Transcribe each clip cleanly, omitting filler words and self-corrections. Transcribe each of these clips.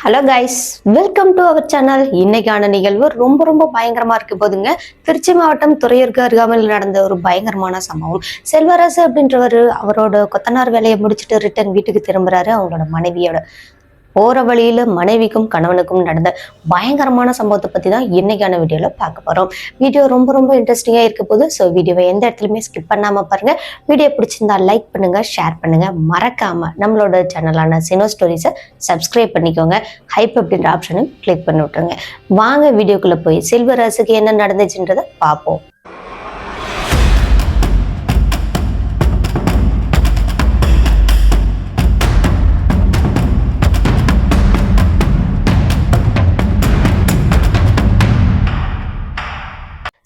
Hello guys, welcome to our channel. இன்னைக்கான நிகழ்வு ரொம்ப பயங்கரமா இருக்கு போதுங்க. திருச்சி மாவட்டம் துறையூருக்கு அருகாமையில் நடந்த ஒரு பயங்கரமான சம்பவம். செல்வராசு அப்படின்றவர் அவரோட கொத்தனார் வேலையை முடிச்சுட்டு ரிட்டர்ன் வீட்டுக்கு திரும்புறாரு அவங்களோட மனைவியோட. போற வழியில மனைவிக்கும் கணவனுக்கும் நடந்த பயங்கரமான சம்பவத்தை பத்தி தான் இன்னைக்கான வீடியோல பார்க்க போறோம். வீடியோ ரொம்ப இன்ட்ரெஸ்டிங்கா இருக்க போது. ஸோ வீடியோவை எந்த இடத்துலயுமே ஸ்கிப் பண்ணாம பாருங்க. வீடியோ பிடிச்சிருந்தா லைக் பண்ணுங்க, ஷேர் பண்ணுங்க, மறக்காம நம்மளோட சேனலான சினோ ஸ்டோரிஸை சப்ஸ்கிரைப் பண்ணிக்கோங்க. ஹைப் அப்படின்ற ஆப்ஷனும் கிளிக் பண்ணி விட்டுருங்க. வாங்க வீடியோக்குள்ள போய் செல்வராசுக்கு என்ன நடந்துச்சுன்றதை பார்ப்போம்.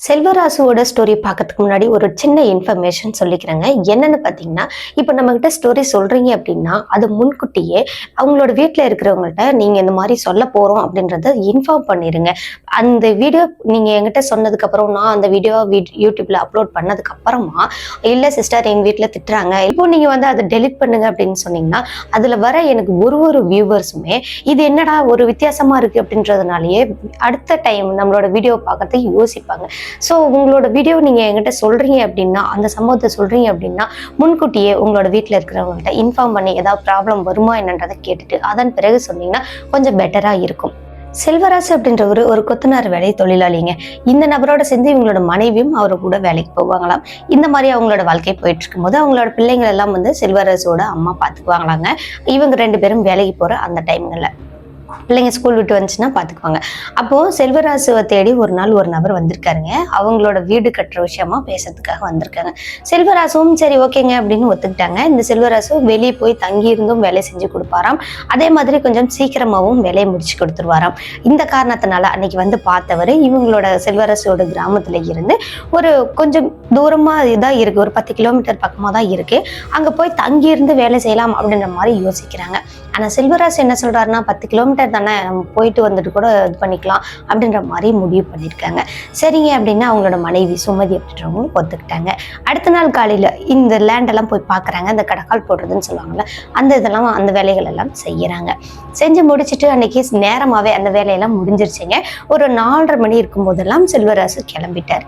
செல்வராசுவோட ஸ்டோரி பார்க்கறதுக்கு முன்னாடி ஒரு சின்ன இன்ஃபர்மேஷன் சொல்லிக்கிறேங்க. என்னன்னு பார்த்தீங்கன்னா, இப்போ நம்மகிட்ட ஸ்டோரி சொல்றீங்க அப்படின்னா அது முன்கூட்டியே அவங்களோட வீட்டில் இருக்கிறவங்கள்ட்ட நீங்க இந்த மாதிரி சொல்ல போறோம் அப்படின்றத இன்ஃபார்ம் பண்ணிடுங்க. அந்த வீடியோ நீங்க என்கிட்ட சொன்னதுக்கு அப்புறம் நான் அந்த வீடியோ யூடியூப்ல அப்லோட் பண்ணதுக்கு அப்புறமா இல்ல சிஸ்டர் எங்க வீட்டில் திட்டுறாங்க, இப்போ நீங்க வந்து அதை டெலிட் பண்ணுங்க அப்படின்னு சொன்னீங்கன்னா அதுல வர எனக்கு ஒரு வியூவர்ஸுமே இது என்னடா ஒரு வித்தியாசமா இருக்கு அப்படின்றதுனாலயே அடுத்த டைம் நம்மளோட வீடியோ பார்க்கறதுக்கு யோசிப்பாங்க. ஸோ உங்களோட வீடியோ நீங்கள் என்கிட்ட சொல்கிறீங்க அப்படின்னா, அந்த சம்பவத்தை சொல்கிறீங்க அப்படின்னா முன்கூட்டியே உங்களோட வீட்டில் இருக்கிறவங்கள்ட்ட இன்ஃபார்ம் பண்ணி ஏதாவது ப்ராப்ளம் வருமா என்னன்றதை கேட்டுட்டு அதன் பிறகு சொன்னீங்கன்னா கொஞ்சம் பெட்டராக இருக்கும். செல்வராசு அப்படின்றவர் ஒரு கொத்தனார் வேலை தொழிலாளிங்க. இந்த நபரோட சேர்ந்து இவங்களோட மனைவியும் அவரை கூட வேலைக்கு போவாங்களாம். இந்த மாதிரி அவங்களோட வாழ்க்கை போயிட்டு இருக்கும்போது அவங்களோட பிள்ளைங்கள் எல்லாம் வந்து செல்வராசோட அம்மா பார்த்துக்குவாங்களாங்க. இவங்க 2 பேரும் வேலைக்கு போகிற அந்த டைம்களில் பிள்ளைங்க ஸ்கூல் விட்டு வந்துச்சுன்னா பார்த்துக்குவாங்க. அப்போது செல்வராசுவை தேடி ஒரு நாள் ஒரு நபர் வந்திருக்காருங்க. அவங்களோட வீடு கட்டுற விஷயமா பேசுறதுக்காக வந்திருக்காங்க. செல்வராசுவும் சரி ஓகேங்க அப்படின்னு ஒத்துக்கிட்டாங்க. இந்த செல்வராசு வெளியே போய் தங்கி இருந்தும் வேலை செஞ்சு கொடுப்பாராம். அதே மாதிரி கொஞ்சம் சீக்கிரமாகவும் வேலையை முடிச்சு கொடுத்துருவாராம். இந்த காரணத்தினால அன்னைக்கு வந்து பார்த்தவர் இவங்களோட செல்வராசோட கிராமத்துல இருந்து ஒரு கொஞ்சம் தூரமா இதாக இருக்கு, ஒரு 10 கிலோமீட்டர் பக்கமாக தான் இருக்கு. அங்கே போய் தங்கி இருந்து வேலை செய்யலாம் அப்படின்ற மாதிரி யோசிக்கிறாங்க. ஆனால் செல்வராசு என்ன சொல்றாருன்னா 10 கிலோமீட்டர் தானே, நம்ம போயிட்டு வந்துட்டு கூட இது பண்ணிக்கலாம் அப்படின்ற மாதிரி முடிவு பண்ணியிருக்காங்க. சரிங்க அப்படின்னு அவங்களோட மனைவி சுமதி அப்படின்றவங்க ஒத்துக்கிட்டாங்க. அடுத்த நாள் காலையில் இந்த லேண்டெல்லாம் போய் பார்க்குறாங்க. அந்த கடக்கால் போடுறதுன்னு சொல்லுவாங்கள்ல, அந்த வேலைகள் எல்லாம் செய்யறாங்க. செஞ்சு முடிச்சுட்டு அன்னைக்கு நேரமாகவே அந்த வேலையெல்லாம் முடிஞ்சிருச்சுங்க. ஒரு 4:30 மணி இருக்கும்போதெல்லாம் செல்வராசு கிளம்பிட்டார்.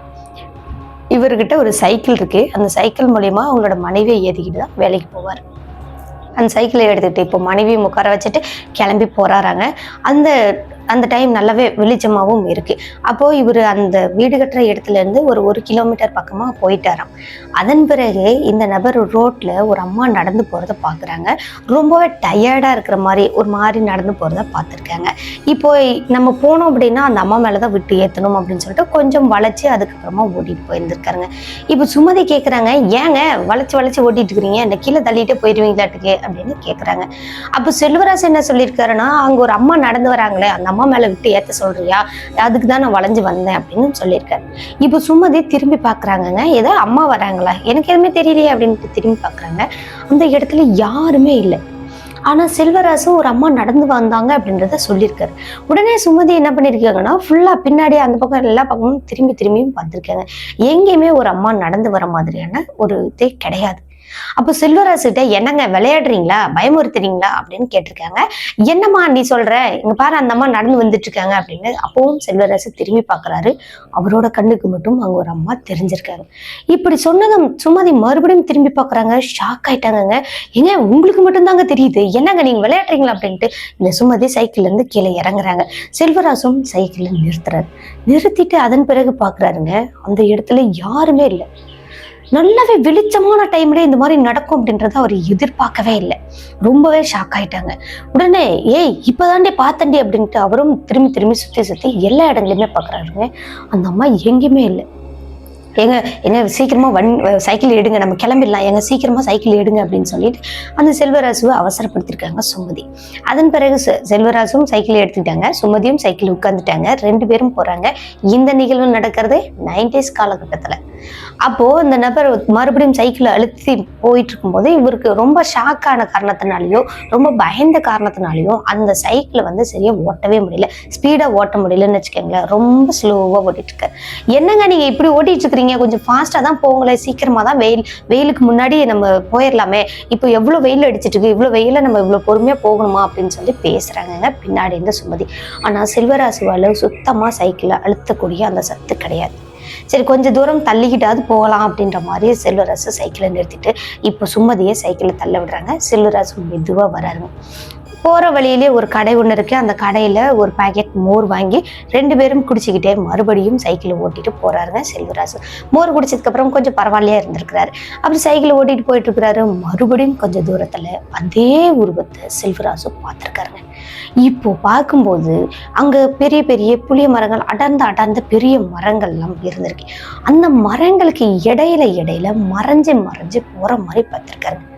இவர்கிட்ட ஒரு சைக்கிள் இருக்கு. அந்த சைக்கிள் மூலியமா அவங்களோட மனைவியை ஏற்றிக்கிட்டு தான் வேலைக்கு போவார். அந்த சைக்கிளை எடுத்துக்கிட்டு இப்போ மனைவியும் உட்கார வச்சுட்டு கிளம்பி போறாராங்க. அந்த டைம் நல்லாவே வெளிச்சமாகவும் இருக்கு. அப்போ இவர் அந்த வீடு கட்டுற இடத்துல இருந்து ஒரு கிலோமீட்டர் பக்கமா போயிட்டாராம். அதன் பிறகு இந்த நபர் ரோட்ல ஒரு அம்மா நடந்து போறத பாக்குறாங்க. ரொம்பவே டயர்டா இருக்கிற மாதிரி ஒரு மாதிரி நடந்து போறத பார்த்துருக்காங்க. இப்போ நம்ம போனோம் அப்படின்னா அந்த அம்மா மேலதான் விட்டு ஏத்தணும் அப்படின்னு சொல்லிட்டு கொஞ்சம் வளைச்சு அதுக்கப்புறமா ஓட்டிட்டு போயிருந்திருக்காருங்க. இப்போ சுமதி கேட்குறாங்க, ஏங்க வளைச்சு ஓட்டிட்டு இருக்கிறீங்க, இந்த கீழே தள்ளிட்டு போயிடுவீங்களாட்டுக்கு அப்படின்னு கேட்குறாங்க. அப்போ செல்வராசு என்ன சொல்லியிருக்காருன்னா, அங்க ஒரு அம்மா நடந்து வராங்களே அந்த அம்மா மேல விட்டு ஏத்த சொல்றியா, அதுக்கு தான் நான் வளைஞ்சு வந்தேன் அப்படின்னு சொல்லியிருக்காரு. இப்போ சுமதி திரும்பி பாக்குறாங்கங்க, ஏதோ அம்மா வராங்களா எனக்கு எதுவுமே தெரியலையே அப்படின்ட்டு திரும்பி பாக்குறாங்க. அந்த இடத்துல யாருமே இல்லை. ஆனா செல்வராசு ஒரு அம்மா நடந்து வந்தாங்க அப்படின்றத சொல்லியிருக்காரு. உடனே சுமதி என்ன பண்ணிருக்காங்கன்னா ஃபுல்லா பின்னாடி அந்த பக்கம் எல்லா பக்கமும் திரும்பியும் பார்த்திருக்காங்க. எங்கேயுமே ஒரு அம்மா நடந்து வர மாதிரியான ஒரு இதே கிடையாது. அப்போ செல்வராசு கிட்ட என்னங்க விளையாடுறீங்களா, பயமுறுத்துறீங்களா அப்படின்னு கேட்டிருக்காங்க. என்னம்மா நீ சொல்ற, இங்க பாரு அந்த அம்மா நடந்து வந்துட்டு இருக்காங்க அப்படின்னு. அப்பவும் செல்வராசு திரும்பி பாக்குறாரு. அவரோட கண்ணுக்கு மட்டும் அங்க ஒரு அம்மா தெரிஞ்சிருக்காங்க. இப்படி சொன்னதும் சுமதி மறுபடியும் திரும்பி பாக்குறாங்க. ஷாக் ஆயிட்டாங்க. ஏங்க உங்களுக்கு மட்டும் தாங்க தெரியுது, என்னங்க நீங்க விளையாடுறீங்களா அப்படின்ட்டு இந்த சுமதி சைக்கிள்ல இருந்து கீழே இறங்குறாங்க. செல்வராசும் சைக்கிள்ல நிறுத்திட்டு அதன் பிறகு பாக்குறாருங்க, அந்த இடத்துல யாருமே இல்லை. நல்லாவே வெளிச்சமான டைம்ல இந்த மாதிரி நடக்கும் அப்படின்றத அவர் எதிர்பார்க்கவே இல்லை. ரொம்பவே ஷாக் ஆயிட்டாங்க. உடனே ஏய் இப்பதாண்டே பார்த்தண்டி அப்படின்ட்டு அவரும் திரும்பி சுத்தி எல்லா இடங்களையுமே பாக்குறாருங்க. அந்த அம்மா எங்கேயுமே இல்லை. எங்க சீக்கிரமா சைக்கிள் எடுங்க, நம்ம கிளம்பிடலாம், எங்க சீக்கிரமா சைக்கிள் எடுங்க அப்படின்னு சொல்லிட்டு அந்த செல்வராசுவை அவசரப்படுத்திருக்காங்க சுமதி. அதன் பிறகு செல்வராசும் சைக்கிள் எடுத்துக்கிட்டாங்க, சுமதியும் சைக்கிள் உட்காந்துட்டாங்க. 2 பேரும் போறாங்க. இந்த நிகழ்வு நடக்கிறது 90s காலகட்டத்துல. அப்போ அந்த நபர் மறுபடியும் சைக்கிளை அழுத்தி போயிட்டு இருக்கும்போது இவருக்கு ரொம்ப ஷாக்கான காரணத்தினாலயோ ரொம்ப பயந்த காரணத்தினாலயோ அந்த சைக்கிளை வந்து சரியா ஓட்டவே முடியல, ஸ்பீடா ஓட்ட முடியலன்னு வச்சுக்கோங்களேன். ரொம்ப ஸ்லோவா ஓட்டிட்டு இருக்காரு. என்னங்க நீங்க இப்படி ஓட்டிட்டு இருக்கிறீங்க, கொஞ்சம் ஃபாஸ்டா தான் போங்களேன், சீக்கிரமா தான் வெயிலுக்கு முன்னாடி நம்ம போயிடலாமே, இப்போ எவ்வளவு வெயில் அடிச்சிட்டு இருக்கு, இவ்வளவு வெயில நம்ம இவ்வளவு பொறுமையா போகணுமா அப்படின்னு சொல்லி பேசுறாங்க பின்னாடி இருந்து சுமதி. ஆனா செல்வராசுவால சுத்தமா சைக்கிளை அழுத்தக்கூடிய அந்த சத்து கிடையாது. சரி கொஞ்சம் தூரம் தள்ளிக்கிட்டாவது போகலாம் அப்படின்ற மாதிரி செல்வராசு சைக்கிளை நிறுத்திட்டு இப்போ சுமதியை சைக்கிளை தள்ள விடுறாங்க. செல்வராசு மெதுவா வராருங்க. போற வழியிலே ஒரு கடை ஒன்று இருக்கு. அந்த கடையில ஒரு பாக்கெட் மோர் வாங்கி 2 பேரும் குடிச்சுக்கிட்டே மறுபடியும் சைக்கிளை ஓட்டிட்டு போறாருங்க செல்வராசு. மோர் குடிச்சதுக்கு அப்புறம் கொஞ்சம் பரவாயில்லையா இருந்திருக்கிறாரு. அப்படி சைக்கிளை ஓட்டிட்டு போயிட்டு இருக்கிறாரு. மறுபடியும் கொஞ்சம் தூரத்துல அதே உருவத்தை செல்வராசு பார்த்திருக்காருங்க. இப்போ பார்க்கும்போது அங்க பெரிய பெரிய புளிய மரங்கள், அடர்ந்த பெரிய மரங்கள் எல்லாம் இருந்திருக்கு. அந்த மரங்களுக்கு இடையில மறைஞ்சு போற மாதிரி பார்த்திருக்காருங்க.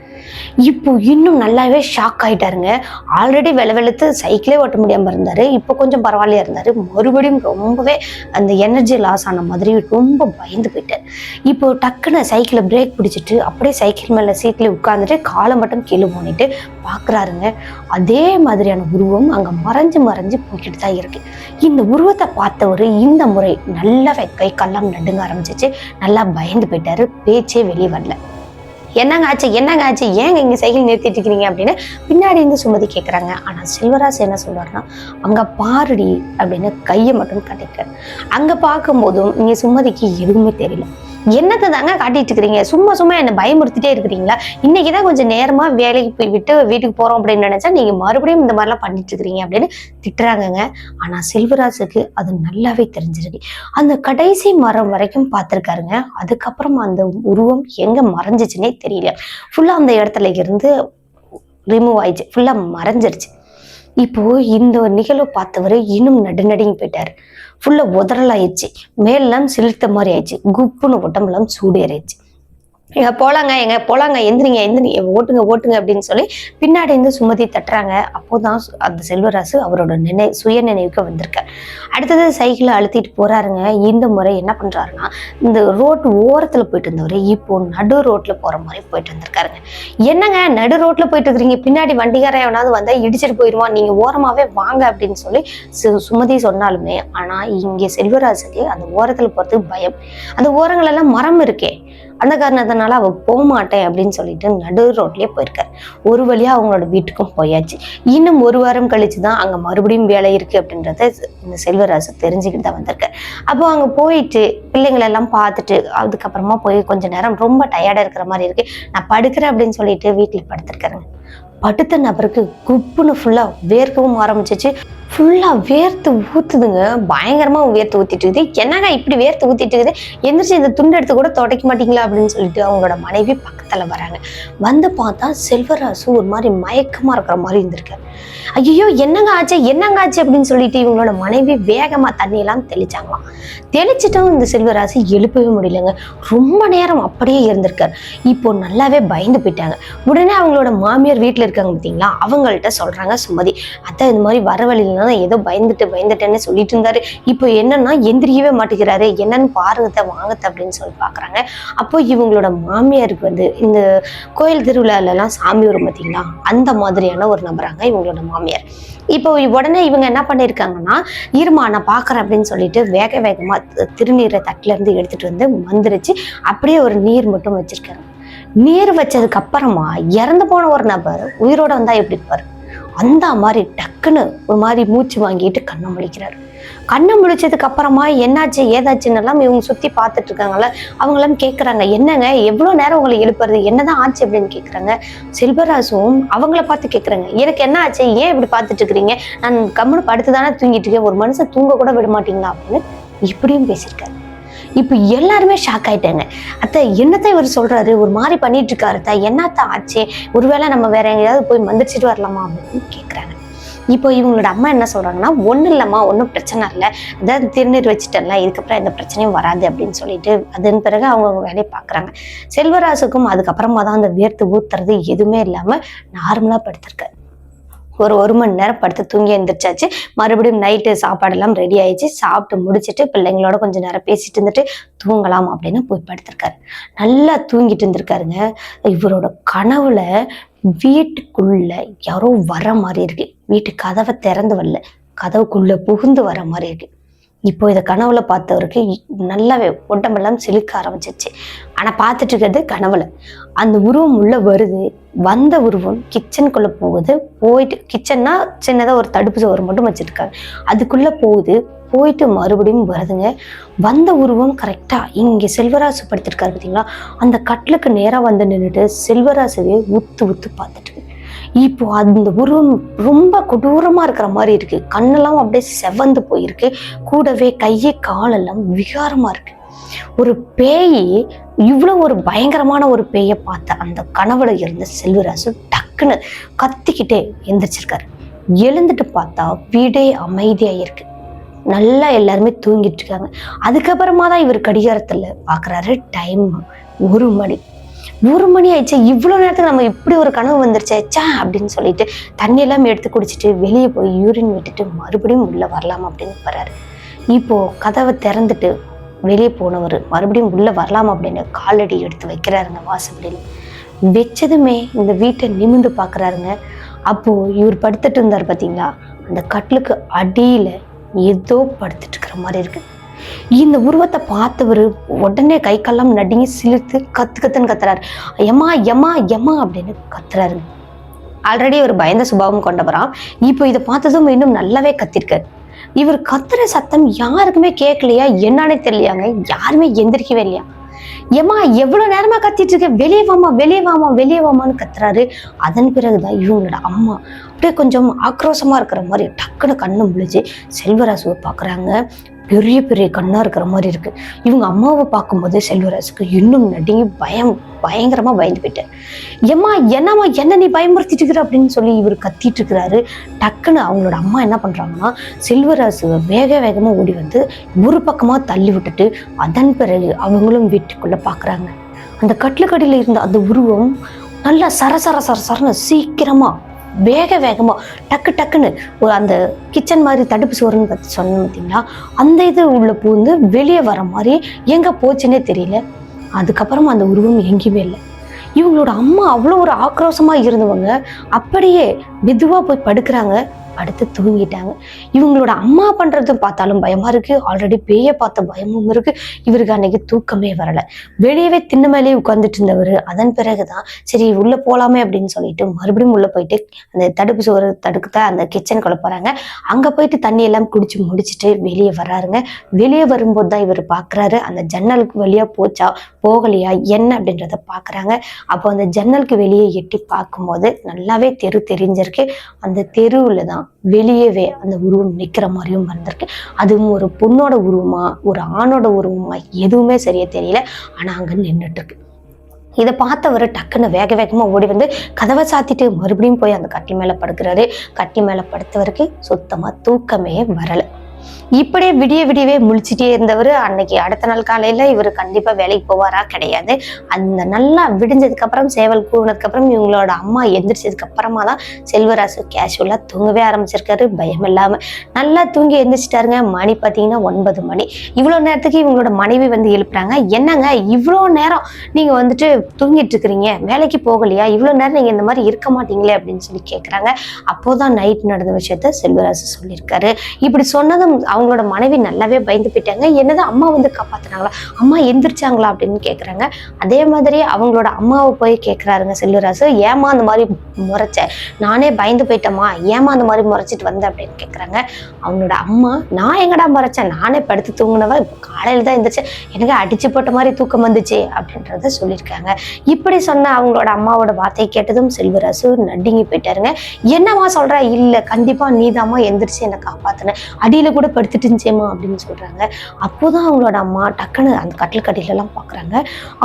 இப்போ இன்னும் நல்லாவே ஷாக் ஆயிட்டாருங்க. ஆல்ரெடி வெளுத்து சைக்கிளே ஓட்ட முடியாம இருந்தாரு, இப்போ கொஞ்சம் பரவாயில்லையா இருந்தாரு. மறுபடியும் ரொம்பவே அந்த எனர்ஜி லாஸ் ஆன மாதிரி ரொம்ப பயந்து போயிட்டார். இப்போ டக்குன்னு சைக்கிளை பிரேக் பிடிச்சிட்டு அப்படியே சைக்கிள் மேல சீட்ல உட்கார்ந்துட்டு காலை மட்டும் கீழே போனிட்டு பாக்குறாருங்க. அதே மாதிரியான உருவம் அங்க மறைஞ்சு போய்கிட்டு தான் இருக்கு. இந்த உருவத்தை பார்த்தவரு இந்த முறை நல்லா கை கல்லாம் நடுங்க ஆரம்பிச்சிச்சு. நல்லா பயந்து போயிட்டாரு. பேச்சே வெளியே வரல. என்னங்க ஆச்சு, ஏங்க இங்க சைக்கிள் நிறுத்திட்டு இருக்கிறீங்க அப்படின்னு பின்னாடி இருந்து சுமதி கேட்குறாங்க. ஆனா செல்வராசு என்ன சொல்றாருன்னா, அங்க பாருடி அப்படின்னு கையை மட்டும் காட்டிட்டாரு. அங்க பார்க்கும்போதும் இங்க சுமதிக்கு எதுவுமே தெரியல. என்னத்தை தாங்க காட்டிட்டு இருக்கிறீங்க, சும்மா என்ன பயமுறுத்திட்டே இருக்கிறீங்களா, இன்னைக்குதான் கொஞ்சம் நேரமா வேலைக்கு போய் விட்டு வீட்டுக்கு போறோம் அப்படின்னு நினைச்சா நீங்க மறுபடியும் இந்த மாதிரிலாம் பண்ணிட்டு இருக்கிறீங்க அப்படின்னு திட்டுறாங்கங்க. ஆனா செல்வராசுக்கு அது நல்லாவே தெரிஞ்சிருக்கு. அந்த கடைசி மரம் வரைக்கும் பார்த்திருக்காருங்க. அதுக்கப்புறம் அந்த உருவம் எங்க மறைஞ்சிச்சுன்னே தெரியல. ஃபுல்லா அந்த இடத்துல இருந்து ரிமூவ் ஆயிடுச்சு, ஃபுல்லா மறைஞ்சிருச்சு. இப்போ இந்த நிகழ்வு பார்த்தவரு இன்னும் நடுநடுங்கி போயிட்டாரு. ஃபுல்லா உதறலாயிடுச்சு, மேலாம் சிலிர்த்த மாதிரி ஆயிடுச்சு, குப்புன்னு உடம்புலாம் சூடு ஏறிடுச்சு. எங்க போலாங்க எந்திரிங்க ஓட்டுங்க அப்படின்னு சொல்லி பின்னாடி இருந்து சுமதி தட்டுறாங்க. அப்போதான் அந்த செல்வராசு அவரோட சுய நினைவுக்கு வந்திருக்கார். அடுத்தது சைக்கிளை அழுத்திட்டு போறாருங்க. இந்த முறை என்ன பண்றாருன்னா, இந்த ரோட்டு ஓரத்துல போயிட்டு இருந்தவரு இப்போ நடு ரோட்ல போற மாதிரி போயிட்டு வந்திருக்காருங்க. என்னங்க நடு ரோட்ல போயிட்டு இருக்கிறீங்க, பின்னாடி வண்டிக்காரன் எவனாவது வந்தா இடிச்சிட்டு போயிடுவான், நீங்க ஓரமாவே வாங்க அப்படின்னு சொல்லி சுமதி சொன்னாலுமே ஆனா இங்க செல்வராசுக்கு அந்த ஓரத்துல போறதுக்கு பயம். அந்த ஓரங்கள் எல்லாம் மரம் இருக்கே, அந்த காரணத்தினால அவ போக மாட்டேன் அப்படின்னு சொல்லிட்டு நடு ரோட்லயே போயிருக்காரு. ஒரு வழியா அவங்களோட வீட்டுக்கும் போயாச்சு. இன்னும் 1 வாரம் கழிச்சுதான் அங்க மறுபடியும் வேலை இருக்கு அப்படின்றத இந்த செல்வராசு தெரிஞ்சுக்கிட்டு தான் வந்திருக்காரு. அப்போ அங்க போயிட்டு பிள்ளைங்களை எல்லாம் பார்த்துட்டு அதுக்கப்புறமா போய் கொஞ்ச நேரம் ரொம்ப டயர்டா இருக்கிற மாதிரி இருக்கு, நான் படுக்கிறேன் அப்படின்னு சொல்லிட்டு வீட்டுல படுத்திருக்காருங்க. படுத்த நபருக்கு குப்புன்னு ஃபுல்லா வேர்க்கவும் ஆரம்பிச்சிச்சு. ஃபுல்லா வேர்த்து ஊத்துதுங்க, பயங்கரமா வேர்த்து ஊத்திட்டு இருக்குது. என்னங்க இப்படி வேர்த்து ஊத்திட்டு இருக்குது, எந்திரிச்சு இந்த துண்டு எடுத்து கூட துடைக்க மாட்டீங்களா அப்படின்னு சொல்லிட்டு அவங்களோட மனைவி பக்கத்துல வராங்க. வந்து பார்த்தா செல்வராசு ஒரு மாதிரி மயக்கமா இருக்கிற மாதிரி இருந்திருக்காரு. ஐயோ என்னங்க ஆச்சு அப்படின்னு சொல்லிட்டு இவங்களோட மனைவி வேகமா தண்ணி எல்லாம் தெளிச்சாங்களாம். தெளிச்சிட்டும் இந்த செல்வராசு எழுப்பவே முடியலங்க. ரொம்ப நேரம் அப்படியே இருந்திருக்காரு. இப்போ நல்லாவே பயந்து போயிட்டாங்க. உடனே அவங்களோட மாமியார் வீட்டுல இருக்காங்க பார்த்தீங்களா, அவங்கள்ட்ட சொல்றாங்க சுமதி, அதான் இந்த மாதிரி வர வழியில ஏதோ பயந்துட்டேன்னு சொல்லிட்டு இருந்தாரு, இப்போ என்னன்னா எந்திரிக்கவே மாட்டேங்கிறாரு, என்னன்னு பாருங்க வாங்கத்த அப்படின்னு சொல்லி பாக்குறாங்க. அப்போ இவங்களோட மாமியாருக்கு வந்து இந்த கோயில் திருவிழால எல்லாம் சாமி வரும் பார்த்தீங்களா, அந்த மாதிரியான ஒரு நபராங்க இவங்களோட மாமியார். இப்போ உடனே இவங்க என்ன பண்ணிருக்காங்கன்னா, இருமா நான் பாக்குறேன் அப்படின்னு சொல்லிட்டு வேகமா திருநீரை தட்டுல இருந்து எடுத்துட்டு வந்து மந்திரிச்சு அப்படியே ஒரு நீர் மட்டும் வச்சிருக்காங்க. நீர் வச்சதுக்கு அப்புறமா இறந்து போன ஒரு நபர் உயிரோட வந்தா எப்படி இருப்பாரு, அந்த மாதிரி டக்குன்னு ஒரு மாதிரி மூச்சு வாங்கிட்டு கண்ணை முழிக்கிறாரு. கண்ணை முழிச்சதுக்கு அப்புறமா என்னாச்சு ஏதாச்சுன்னு எல்லாம் இவங்க சுத்தி பார்த்துட்டு இருக்காங்கல்ல, அவங்க எல்லாம் கேட்கறாங்க, என்னங்க எவ்வளவு நேரம் உங்களை எழுப்புறது, என்னதான் ஆச்சு அப்படின்னு கேட்கறாங்க. செல்வராசும் அவங்கள பார்த்து கேட்கறாங்க, எனக்கு என்ன ஆச்சு, ஏன் இப்படி பார்த்துட்டு இருக்கிறீங்க, நான் கம்முன்னு படுத்துதானே தூங்கிட்டு இருக்கேன், ஒரு மனுஷன் தூங்க கூட விட மாட்டீங்களா அப்படின்னு இப்படியும் பேசியிருக்காரு. இப்ப எல்லாருமே ஷாக் ஆயிட்டாங்க. அத்தை என்னத்தை இவர் சொல்றாரு, ஒரு மாதிரி பண்ணிட்டு இருக்காரு அத்தை, என்னத்த ஆச்சு, ஒருவேளை நம்ம வேற எங்கேயாவது போய் மந்திரிச்சிட்டு வரலாமா அப்படின்னு கேட்கறாங்க. இப்போ இவங்களோட அம்மா என்ன சொல்றாங்கன்னா, ஒன்றும் இல்லம்மா, ஒன்றும் பிரச்சனை இல்லை, அதாவது திருநீர் வச்சுட்டல, இதுக்கப்புறம் எந்த பிரச்சனையும் வராது அப்படின்னு சொல்லிட்டு அதன் பிறகு அவங்க வேலையை பார்க்குறாங்க. செல்வராசுக்கும் அதுக்கப்புறமா தான் அந்த வேர்த்து ஊத்துறது எதுவுமே இல்லாம நார்மலா படுத்திருக்காரு. ஒரு மணி நேரம் படுத்து தூங்கி எழுந்திரிச்சாச்சு. மறுபடியும் நைட்டு சாப்பாடெல்லாம் ரெடி ஆயிடுச்சு. சாப்பிட்டு முடிச்சுட்டு பிள்ளைங்களோட கொஞ்சம் நேரம் பேசிட்டு இருந்துட்டு தூங்கலாம் அப்படின்னு போய் படுத்திருக்காரு. நல்லா தூங்கிட்டு இருந்திருக்காருங்க. இவரோட கனவுல வீட்டுக்குள்ள யாரோ வர மாதிரி இருக்கு. வீட்டு கதவை திறந்து வரல, கதவுக்குள்ள புகுந்து வர மாதிரி இருக்கு. இப்போ இதை கனவுல பார்த்தவருக்கு நல்லாவே உடம்பெல்லாம் சிலிக்க ஆரம்பிச்சிருச்சு. ஆனா பார்த்துட்டு இருக்கிறது கனவுல. அந்த உருவம் உள்ள வருது. வந்த உருவம் கிச்சனுக்குள்ள போகுது. போயிட்டு கிச்சன்னா சின்னதா ஒரு தடுப்பு சோறு மட்டும் வச்சிருக்காரு, அதுக்குள்ள போகுது. போயிட்டு மறுபடியும் வருதுங்க. வந்த உருவம் கரெக்டா இங்க செல்வராசு படுத்திருக்காரு பார்த்தீங்களா, அந்த கட்டிலுக்கு நேரா வந்து நின்றுட்டு செல்வராசுவே உத்து உத்து பார்த்துட்டு. இப்போ அந்த உருவம் ரொம்ப கொடூரமா இருக்கிற மாதிரி இருக்கு. கண்ணெல்லாம் அப்படியே செவந்து போயிருக்கு. கூடவே கையை காலெல்லாம் விகாரமா இருக்கு. ஒரு பேய், இவ்வளவு ஒரு பயங்கரமான ஒரு பேயை பார்த்த அந்த கனவுல இருந்த செல்வராசு டக்குன்னு கத்திக்கிட்டே எந்திரிச்சிருக்காரு. எழுந்துட்டு பார்த்தா வீடே அமைதியா இருக்கு. நல்லா எல்லாருமே தூங்கிட்டு இருக்காங்க. அதுக்கப்புறமா தான் இவர் கடிகாரத்துல பாக்குறாரு. டைம் 1 மணி. 1 மணி ஆயிடுச்சு. இவ்வளவு நேரத்துக்கு நம்ம இப்படி ஒரு கனவு வந்துருச்சா அப்படின்னு சொல்லிட்டு தண்ணி எல்லாம் எடுத்து குடிச்சிட்டு வெளியே போய் யூரின் விட்டுட்டு மறுபடியும் உள்ள வரலாம் அப்படின்னு வர்றாரு. இப்போ கதவை திறந்துட்டு வெளியே போனவர் மறுபடியும் உள்ள வரலாம் அப்படின்னு காலடி எடுத்து வைக்கிறாருங்க வாசப்படியில். வச்சதுமே இந்த வீட்டை நிமிந்து பாக்குறாருங்க. அப்போ இவர் படுத்துட்டு இருந்தார் பாத்தீங்களா, அந்த கட்டிலுக்கு அடியில ஏதோ படுத்துட்டு இருக்கிற மாதிரி இருக்கு. இந்த உருவத்தை பார்த்தவர் உடனே கை கால்லாம் நடுங்கி சிலிர்த்து கத்துன்னு கத்துறாரு. எம்மா எம்மா எம்மா அப்படின்னு கத்துறாரு. ஆல்ரெடி ஒரு பயந்த சுபாவம் கொண்டவராம். இப்போ இதை பார்த்ததும் இன்னும் நல்லாவே கத்திருக்காரு. இவர் கத்துற சத்தம் யாருக்குமே கேட்கலையா என்னன்னே தெரியலையாங்க. யாருமே எந்திரிக்கவே இல்லையா. ஏமா எவ்வளவு நேரமா கத்திட்டு இருக்க, வெளியே வாமா வெளியே வாமா வெளியே வாமான்னு கத்துறாரு. அதன் பிறகுதான் இவங்களோட அம்மா அப்படியே கொஞ்சம் ஆக்ரோஷமா இருக்கிற மாதிரி டக்குன்னு கண்ணு முழிச்சு செல்வராசுவை பாக்குறாங்க. பெரிய பெரிய கண்ணா இருக்கிற மாதிரி இருக்கு. இவங்க அம்மாவை பார்க்கும்போது செல்வராசுக்கு இன்னும் நடுங்கி பயங்கரமா பயந்து போயிட்டார். ஏம்மா என்னம்மா என்ன நீ பயமுறுத்திட்டு இருக்கிற அப்படின்னு சொல்லி இவர் கத்திட்டு இருக்கிறாரு. டக்குன்னு அவங்களோட அம்மா என்ன பண்றாங்கன்னா செல்வராசுவை வேகமா ஓடி வந்து ஒரு பக்கமா தள்ளி விட்டுட்டு அதன் பிறகு அவங்களும் வீட்டுக்குள்ள பாக்குறாங்க. அந்த கட்டிலுக்கடியில இருந்த அந்த உருவம் நல்லா சரசரன்னு சீக்கிரமா வேகமா டக்குன்னு அந்த கிச்சன் மாதிரி தடுப்பு சோறுன்னு பத்தி சொன்ன பார்த்தீங்களா, அந்த இது உள்ள பூந்து வெளியே வர மாதிரி எங்க போச்சுன்னே தெரியல. அதுக்கப்புறம் அந்த உருவம் எங்கேயுமே இல்லை. இவங்களோட அம்மா அவ்வளோ ஒரு ஆக்ரோஷமா இருந்தவங்க அப்படியே மெதுவா போய் படுக்கிறாங்க. படுத்து தூங்கிட்டாங்க. இவங்களோட அம்மா பண்றதும் பார்த்தாலும் பயமா இருக்கு. ஆல்ரெடி பேய பார்த்த பயமும் இருக்கு. இவருக்கு அன்னைக்கு தூக்கமே வரல. வெளியவே திண்ண மேலேயே உட்கார்ந்துட்டு இருந்தவர் அதன் பிறகுதான் சரி உள்ள போலாமே அப்படின்னு சொல்லிட்டு மறுபடியும் உள்ள போயிட்டு அந்த தடுப்பு சோறு தடுக்கத்த அந்த கிச்சனுக்குள்ள போறாங்க. அங்க போயிட்டு தண்ணி எல்லாம் குடிச்சு முடிச்சுட்டு வெளியே வர்றாருங்க. வெளியே வரும்போது தான் இவர் பாக்குறாரு அந்த ஜன்னலுக்கு வழியா போச்சா போகலையா என்ன அப்படின்றத பாக்குறாங்க. அப்போ அந்த ஜன்னலுக்கு வெளியே எட்டி பார்க்கும்போது நல்லாவே தெரு தெரிஞ்சிருக்கு. அந்த தெருவுல தான் வெளியவே அந்த உருவம் நிக்கிற மாதிரியும் வந்திருக்கு. அதுவும் ஒரு பொண்ணோட உருவமா ஒரு ஆணோட உருவமா எதுவுமே சரியா தெரியல. ஆனா அங்க நின்றுட்டு இருக்கு. இதை பார்த்தவர் டக்குன்னு வேகமா ஓடி வந்து கதவை சாத்திட்டு மறுபடியும் போய் அந்த கட்டில் மேல படுக்கிறாரு. கட்டில் மேல படுத்தவருக்கு சுத்தமா தூக்கமே வரல. இப்படியே விடியவே முழிச்சிட்டே இருந்தவர் அன்னைக்கு அடுத்த நாள் காலையில இவர் கண்டிப்பா வேலைக்கு போவாரா கிடையாது. அந்த நல்லா விடிஞ்சதுக்கு அப்புறம் சேவல் கூறினதுக்கு அப்புறம் இவங்களோட அம்மா எந்திரிச்சதுக்கு அப்புறமா தான் செல்வராசு கேஷுவலா தூங்கவே ஆரம்பிச்சிருக்காரு. பயம் இல்லாம நல்லா தூங்கி எந்திரிச்சிட்டாருங்க. மணி பாத்தீங்கன்னா 9 மணி. இவ்வளவு நேரத்துக்கு இவங்களோட மனைவி வந்து எழுப்புறாங்க. என்னங்க இவ்வளவு நேரம் நீங்க வந்துட்டு தூங்கிட்டு இருக்கிறீங்க, வேலைக்கு போகலையா, இவ்வளவு நேரம் நீங்க இந்த மாதிரி இருக்க மாட்டீங்களே அப்படின்னு சொல்லி கேட்கறாங்க. அப்போதான் நைட் நடந்த விஷயத்த செல்வராசு சொல்லியிருக்காரு. இப்படி சொன்னதும் அவங்களோட மனைவி நல்லாவே பயந்து போயிட்டாங்க. என்னதான் அம்மா வந்து காப்பாத்தினாங்களா, அம்மா எந்திரிச்சாங்களா அப்படின்னு கேக்குறாங்க. அதே மாதிரி அவங்களோட அம்மாவை போய் கேட்கிறாருங்க செல்வராசு. ஏமா அந்த மாதிரி முறைச்ச, நானே பயந்து போயிட்டேமா, ஏமா அந்த மாதிரி முறைச்சிட்டு வந்த அப்படின்னு கேக்குறாங்க. அவங்களோட அம்மா நான் எங்கடா முறைச்சேன், நானே படுத்து தூங்கினவ இப்போ காலையில தான் எந்திரிச்சேன், எனக்கு அடிச்சு போட்ட மாதிரி தூக்கம் வந்துச்சு அப்படின்றத சொல்லியிருக்காங்க. இப்படி சொன்ன அவங்களோட அம்மாவோட வார்த்தையை கேட்டதும் செல்வராசு நடுங்கி போயிட்டாருங்க. என்னமா சொல்ற, இல்ல கண்டிப்பா நீதாம்மா எந்திரிச்சு என்னை காப்பாத்துன, அடியில கூட கூட படுத்துட்டு இருந்துச்சேம்மா அப்படின்னு சொல்றாங்க. அப்போதான் அவங்களோட அம்மா டக்குன்னு அந்த கட்டில் கட்டிலெல்லாம் பாக்குறாங்க.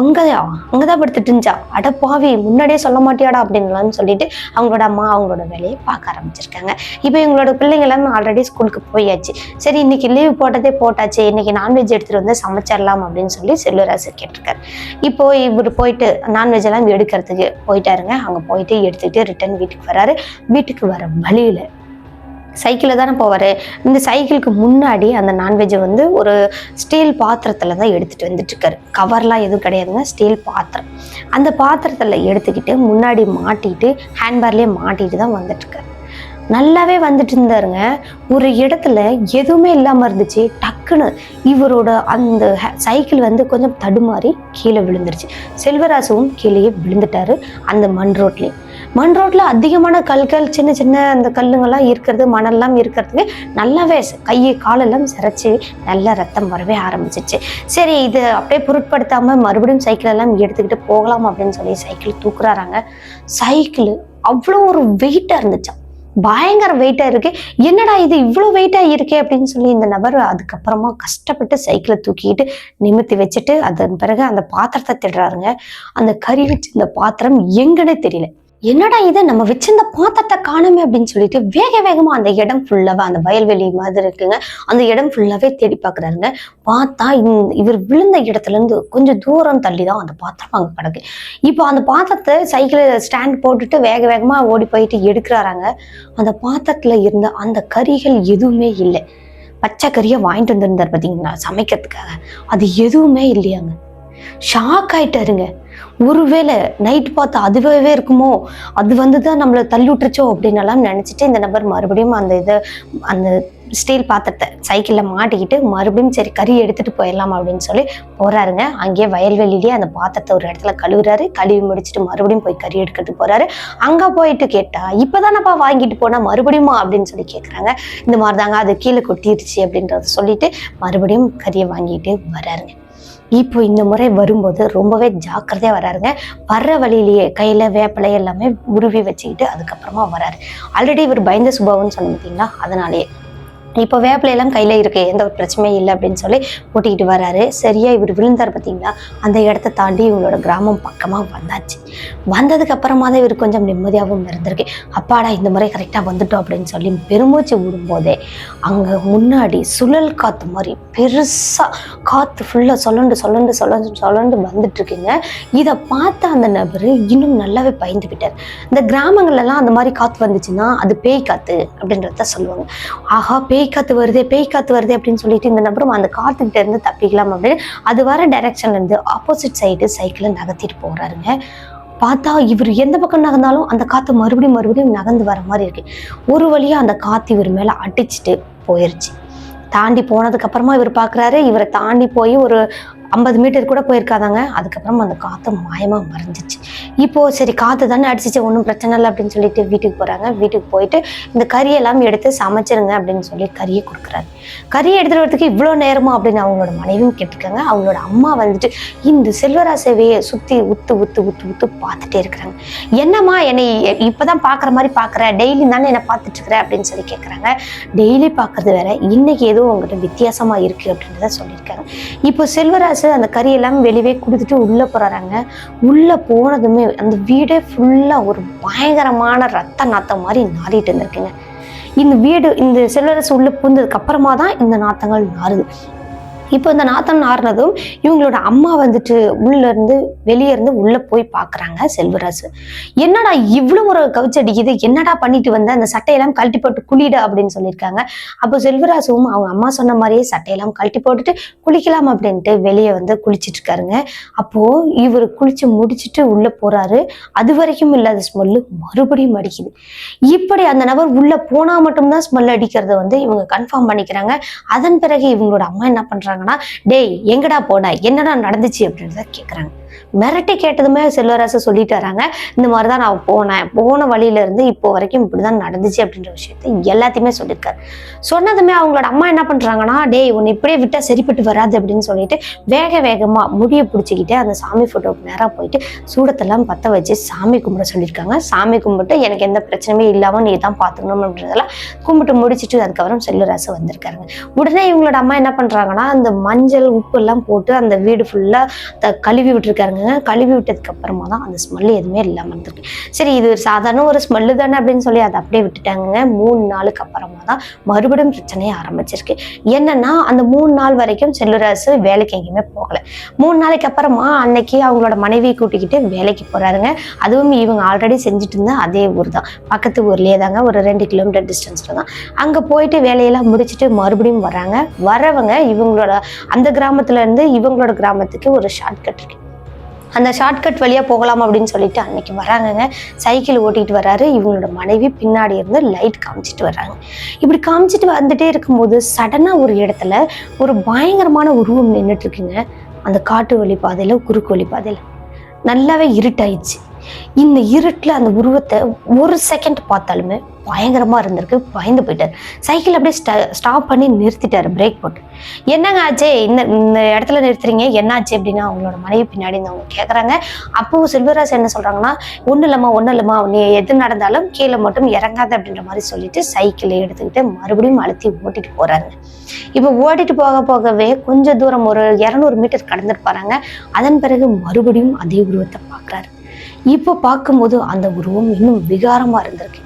அங்கதான் படுத்துட்டு இருந்துச்சா, அடப்பாவி முன்னாடியே சொல்ல மாட்டியாடா அப்படின்னு சொல்லிட்டு அவங்களோட அம்மா அவங்களோட வேலையை பார்க்க ஆரம்பிச்சிருக்காங்க. இப்போ இவங்களோட பிள்ளைங்க எல்லாம் ஆல்ரெடி ஸ்கூலுக்கு போயாச்சு. சரி இன்னைக்கு லீவ் போட்டதே போட்டாச்சு, இன்னைக்கு நான்வெஜ் எடுத்துட்டு வந்து சமைச்சிடலாம் அப்படின்னு சொல்லி செல்வராசு கேட்டிருக்காரு. இப்போ இவர் போயிட்டு நான்வெஜ் எல்லாம் எடுக்கிறதுக்கு போயிட்டாருங்க. அங்க போயிட்டு எடுத்துக்கிட்டு ரிட்டர்ன் வீட்டுக்கு வராரு. வீட்டுக்கு வர வழியில சைக்கிளில் தானே போவார். இந்த சைக்கிளுக்கு முன்னாடி அந்த நான்வெஜ்ஜை வந்து ஒரு ஸ்டீல் பாத்திரத்தில் தான் எடுத்துகிட்டு வந்துட்டுருக்காரு. கவர்லாம் எதுவும் கிடையாதுங்க, ஸ்டீல் பாத்திரம். அந்த பாத்திரத்தில் எடுத்துக்கிட்டு முன்னாடி மாட்டிட்டு ஹேண்ட்பேர்லேயே மாட்டிட்டு தான் வந்துட்டுருக்காரு. நல்லாவே வந்துட்டு இருந்தாருங்க. ஒரு இடத்துல எதுவுமே இல்லாமல் இருந்துச்சு. டக்குன்னு இவரோட அந்த சைக்கிள் வந்து கொஞ்சம் தடுமாறி கீழே விழுந்துருச்சு. செல்வராசுவும் கீழேயே விழுந்துட்டாரு அந்த மண் ரோட்லேயே. மண் ரோட்ல அதிகமான கல்கள், சின்ன சின்ன அந்த கல்லுங்கள்லாம் இருக்கிறது, மணல்லாம் இருக்கிறதுக்கு நல்லாவே கையை காலெல்லாம் சிரைச்சி நல்ல ரத்தம் வரவே ஆரம்பிச்சிச்சு. சரி இது அப்படியே பொருட்படுத்தாம மறுபடியும் சைக்கிள் எல்லாம் எடுத்துக்கிட்டு போகலாம் அப்படின்னு சொல்லி சைக்கிள் தூக்குறாங்க. சைக்கிள் அவ்வளோ ஒரு வெயிட்டா இருந்துச்சா, பயங்கர வெயிட்டா இருக்கு. என்னடா இது இவ்வளவு வெயிட்டா இருக்கே அப்படின்னு சொல்லி இந்த நபர் அதுக்கப்புறமா கஷ்டப்பட்டு சைக்கிளை தூக்கிட்டு நிமித்தி வச்சுட்டு அதன் பிறகு அந்த பாத்திரத்தை திடுறாருங்க. அந்த கறி வச்சு இந்த பாத்திரம் எங்கன்னே தெரியல. என்னடா இது நம்ம வச்சிருந்த பாத்திரத்தை காணுமே அப்படின்னு சொல்லிட்டு வேக வேகமா அந்த இடம் ஃபுல்லாவே, அந்த வயல்வெளி மாதிரி இருக்குங்க, அந்த இடம் ஃபுல்லாவே தேடி பாக்குறாருங்க. பார்த்தா இவர் விழுந்த இடத்துல இருந்து கொஞ்சம் தூரம் தள்ளி தான் அந்த பாத்திரம் அங்க கிடக்கு. இப்போ அந்த பாத்திரத்தை சைக்கிள் ஸ்டாண்ட் போட்டுட்டு வேக வேகமா ஓடி போயிட்டு எடுக்கிறாராங்க. அந்த பாத்திரத்துல இருந்த அந்த கறிகள் எதுவுமே இல்லை. பச்சை கறியை வாங்கிட்டு வந்திருந்தார் பார்த்தீங்களா சமைக்கிறதுக்காக, அது எதுவுமே இல்லையாங்க. ஷாக் ஆயிட்டாருங்க. ஒருவேளை நைட் பார்த்து அதுவே இருக்குமோ, அது வந்துதான் நம்மளை தள்ளி விட்டுருச்சோ அப்படின்னு எல்லாம் நினைச்சிட்டு இந்த நபர் மறுபடியும் அந்த ஸ்டீல் பாத்திரத்தை சைக்கிள்ல மாட்டிக்கிட்டு மறுபடியும் சரி கறி எடுத்துட்டு போயிடலாம் அப்படின்னு சொல்லி போறாருங்க. அங்கேயே வயல்வெளியிலேயே அந்த பாத்திரத்தை ஒரு இடத்துல கழுவுறாரு. கழுவி முடிச்சுட்டு மறுபடியும் போய் கறி எடுக்கிறதுக்கு போறாரு. அங்க போயிட்டு கேட்டா இப்பதானப்பா வாங்கிட்டு போனா மறுபடியுமா அப்படின்னு சொல்லி கேட்குறாங்க. இந்த மாதிரிதாங்க அது கீழே கொட்டிடுச்சு அப்படின்றத சொல்லிட்டு மறுபடியும் கறியை வாங்கிட்டு வர்றாருங்க. இப்போ இந்த முறை வரும்போது ரொம்பவே ஜாக்கிரதையா வராருங்க. வர்ற வழியிலேயே கையில வேப்பிலை எல்லாமே உருவி வச்சுக்கிட்டு அதுக்கப்புறமா வராரு. ஆல்ரெடி இவர் பயந்த சுபாவம்னு சொன்ன பார்த்தீங்களா, அதனாலேயே இப்போ வேப்பிலையெல்லாம் கையில இருக்கு, எந்த ஒரு பிரச்சனையும் இல்லை அப்படின்னு சொல்லி ஓட்டிக்கிட்டு வராரு. சரியா இவர் விழுந்தார் பார்த்தீங்களா, அந்த இடத்த தாண்டி இவங்களோட கிராமம் பக்கமா வந்தாச்சு. வந்ததுக்கு அப்புறமா தான் இவர் கொஞ்சம் நிம்மதியாகவும் இருந்திருக்கு. அப்பாடா இந்த முறை கரெக்டாக வந்துட்டோம் அப்படின்னு சொல்லி பெருமூச்சு விடும்போதே அங்க முன்னாடி சுழல் காத்து மாதிரி பெருசா காத்து ஃபுல்லா சொல்லண்டு வந்துட்டு இருக்குங்க. இதை பார்த்த அந்த நபர் இன்னும் நல்லாவே பயந்துக்கிட்டார். இந்த கிராமங்கள்லாம் அந்த மாதிரி காத்து வந்துச்சுன்னா அது பேய் காத்து அப்படின்றத சொல்லுவாங்க. ஆஹா பேய் காத்து வருதே அப்படின்னு சொல்லிட்டு இந்த நபரும் அந்த காத்துக்கிட்ட இருந்து தப்பிக்கலாம் அப்படின்னு அது வர டைரக்ஷன்ல இருந்து ஆப்போசிட் சைடு சைக்கிளை நகர்த்திட்டு போறாருங்க. பார்த்தா இவர் எந்த பக்கம் நகர்ந்தாலும் அந்த காத்து மறுபடியும் நகர்ந்து வர மாதிரி இருக்கு. ஒரு வழியா அந்த காத்து இவர் மேல அடிச்சுட்டு போயிருச்சு. தாண்டி போனதுக்கு அப்புறமா இவர் பாக்குறாரு, இவரை தாண்டி போய் ஒரு 50 மீட்டர் கூட போயிருக்காதாங்க. அதுக்கப்புறம் அந்த காற்று மாயமா மறைஞ்சிச்சு. இப்போ சரி காற்று தானே அடிச்சிச்சு, ஒன்றும் பிரச்சனை இல்லை அப்படின்னு சொல்லிட்டு வீட்டுக்கு போறாங்க. வீட்டுக்கு போயிட்டு இந்த கறியெல்லாம் எடுத்து சமைச்சிருங்க அப்படின்னு சொல்லி கறியை கொடுக்குறாரு. கறியை எடுத்துட்டு வரதுக்கு இவ்வளோ நேரமா அப்படின்னு அவங்களோட மனைவியும் கேட்டிருக்காங்க. அவங்களோட அம்மா வந்துட்டு இந்த செல்வராசவையை சுத்தி உத்து பார்த்துட்டே இருக்கிறாங்க. என்னம்மா என்னை இப்பதான் பாக்குற மாதிரி பாக்குற, டெய்லி தானே என்னை பார்த்துட்டு இருக்கிற அப்படின்னு சொல்லி கேட்குறாங்க. டெய்லி பார்க்கறது வேற, இன்னைக்கு ஏதோ உங்ககிட்ட வித்தியாசமா இருக்கு அப்படின்றத சொல்லியிருக்காங்க. இப்போ செல்வராசு அந்த கறி எல்லாம் வெளியே கொடுத்துட்டு உள்ள போறாங்க. உள்ள போனதுமே அந்த வீடே ஃபுல்லா ஒரு பயங்கரமான ரத்த நாத்தம் மாதிரி நாறிட்டு இருந்திருக்குங்க. இந்த செல்வரசு உள்ள பூந்ததுக்கு அப்புறமா தான் இந்த நாத்தங்கள் நாறுது. இப்போ இந்த நாத்தம் நாறினதும் இவங்களோட அம்மா வந்துட்டு வெளியே இருந்து உள்ள போய் பாக்குறாங்க செல்வராசு. என்னடா இவ்வளவு ஒரு கவுச்சடிக்குது, என்னடா பண்ணிட்டு வந்த, அந்த சட்டையெல்லாம் கழட்டி போட்டு குளிட அப்படின்னு சொல்லியிருக்காங்க. அப்போ செல்வராசுவும் அவங்க அம்மா சொன்ன மாதிரியே சட்டையெல்லாம் கழட்டி போட்டுட்டு குளிக்கலாம் அப்படின்ட்டு வெளியே வந்து குளிச்சிட்டு இருக்காருங்க. அப்போ இவர் குளிச்சு முடிச்சுட்டு உள்ள போறாரு. அது வரைக்கும் இல்லாத ஸ்மெல்லு மறுபடியும் அடிக்குது. இப்படி அந்த நபர் உள்ள போனா மட்டும்தான் ஸ்மெல் அடிக்கிறத வந்து இவங்க கன்ஃபார்ம் பண்ணிக்கிறாங்க. அதன் பிறகு இவங்களோட அம்மா என்ன பண்றாங்க, டேய் எங்கடா போன, என்னடா நடந்துச்சு அப்படின்றத கேக்குறாங்க. மிரட்டி கேட்டதுமே செல்வராசு சொல்லிட்டு வராங்க, இந்த மாதிரிதான் நான் போன வழியில இருந்து இப்போ வரைக்கும் இப்படிதான் நடந்துச்சு அப்படின்ற விஷயத்த எல்லாத்தையுமே சொல்லியிருக்காரு. சொன்னதுமே அவங்களோட அம்மா என்ன பண்றாங்கன்னா, டேய் உன்னை இப்படியே விட்டா சரிப்பட்டு வராது அப்படின்னு சொல்லிட்டு வேகமா முடிய பிடிச்சிக்கிட்டு அந்த சாமி போட்டோக்கு நேரா போயிட்டு சூடத்தெல்லாம் பத்த வச்சு சாமி கும்பிட சொல்லியிருக்காங்க. சாமி கும்பிட்டு எனக்கு எந்த பிரச்சனையுமே இல்லாம நீ தான் பாத்துக்கணும் அப்படின்றதெல்லாம் கும்பிட்டு முடிச்சுட்டு அதுக்கப்புறம் செல்வராசு வந்திருக்காருங்க. உடனே இவங்களோட அம்மா என்ன பண்றாங்கன்னா, அந்த மஞ்சள் உப்பு எல்லாம் போட்டு அந்த வீடு ஃபுல்லா கழுவி விட்டுருக்காருங்க. கழுவி விட்டதுக்கு அப்புறமா தான் அந்த ஸ்மெல் எதுவுமே இல்லாம இருந்திருக்கு. சரி இது சாதாரண ஒரு ஸ்மெல்லு தானே அப்படின்னு சொல்லி அதை அப்படியே விட்டுட்டாங்க. 3 நாளுக்கு அப்புறமா தான் மறுபடியும் பிரச்சனையே ஆரம்பிச்சிருக்கு. என்னன்னா அந்த 3 நாள் வரைக்கும் செல்வராசு வேலைக்கு எங்கேயுமே போகல. 3 நாளைக்கு அப்புறமா அன்னைக்கு அவங்களோட மனைவியை கூட்டிக்கிட்டு வேலைக்கு போறாருங்க. அதுவும் இவங்க ஆல்ரெடி செஞ்சுட்டு இருந்த அதே ஊர் தான், பக்கத்து ஊர்லயே தாங்க, ஒரு 2 கிலோமீட்டர் டிஸ்டன்ஸ்ல தான். அங்க போயிட்டு வேலையெல்லாம் முடிச்சுட்டு மறுபடியும் வராங்க. வரவங்க இவங்களோட அந்த கிராமத்துல இருந்து இவங்களோட கிராமத்துக்கு ஒரு ஷார்ட்கட் இருக்கு. அந்த ஷார்ட்கட் வழியா போகலாம் அப்படின்னு சொல்லிட்டு அன்னைக்கு வராங்கங்க. சைக்கிள் ஓட்டிட்டு வர்றாரு. இவங்களோட மனைவி பின்னாடி இருந்து லைட் காமிச்சிட்டு வர்றாங்க. இப்படி காமிச்சிட்டு வந்துட்டே இருக்கும்போது சடனா ஒரு இடத்துல ஒரு பயங்கரமான உருவம் நின்றுட்டு இருக்குங்க. அந்த காட்டு வழி பாதையில, குறுக்கு வழி பாதையில நல்லாவே இருட்டாயிடுச்சு. இந்த இருட்டுல அந்த உருவத்தை ஒரு செகண்ட் பார்த்தாலுமே பயங்கரமா இருந்திருக்கு. பயந்து போயிட்டாரு. சைக்கிள் அப்படியே ஸ்டாப் பண்ணி நிறுத்திட்டாரு, பிரேக் போட்டு. என்னங்க ஆச்சு, இந்த இடத்துல நிறுத்துறீங்க, என்ன ஆச்சு அப்படின்னா அவங்களோட மனைவி பின்னாடி அவங்க கேட்குறாங்க. அப்போ செல்வராசு என்ன சொல்றாங்கன்னா, ஒன்றும் இல்லைம்மா நீ எது நடந்தாலும் கீழே மட்டும் இறங்காத அப்படின்ற மாதிரி சொல்லிட்டு சைக்கிளை எடுத்துக்கிட்டு மறுபடியும் அழுத்தி ஓட்டிட்டு போறாங்க. இப்போ ஓட்டிட்டு போகவே கொஞ்சம் தூரம் ஒரு 200 மீட்டர் கடந்துட்டு போறாங்க. அதன் பிறகு மறுபடியும் அதே உருவத்தை பார்க்குறாரு. இப்போ பார்க்கும்போது அந்த உருவம் இன்னும் விகாரமா இருந்திருக்கு.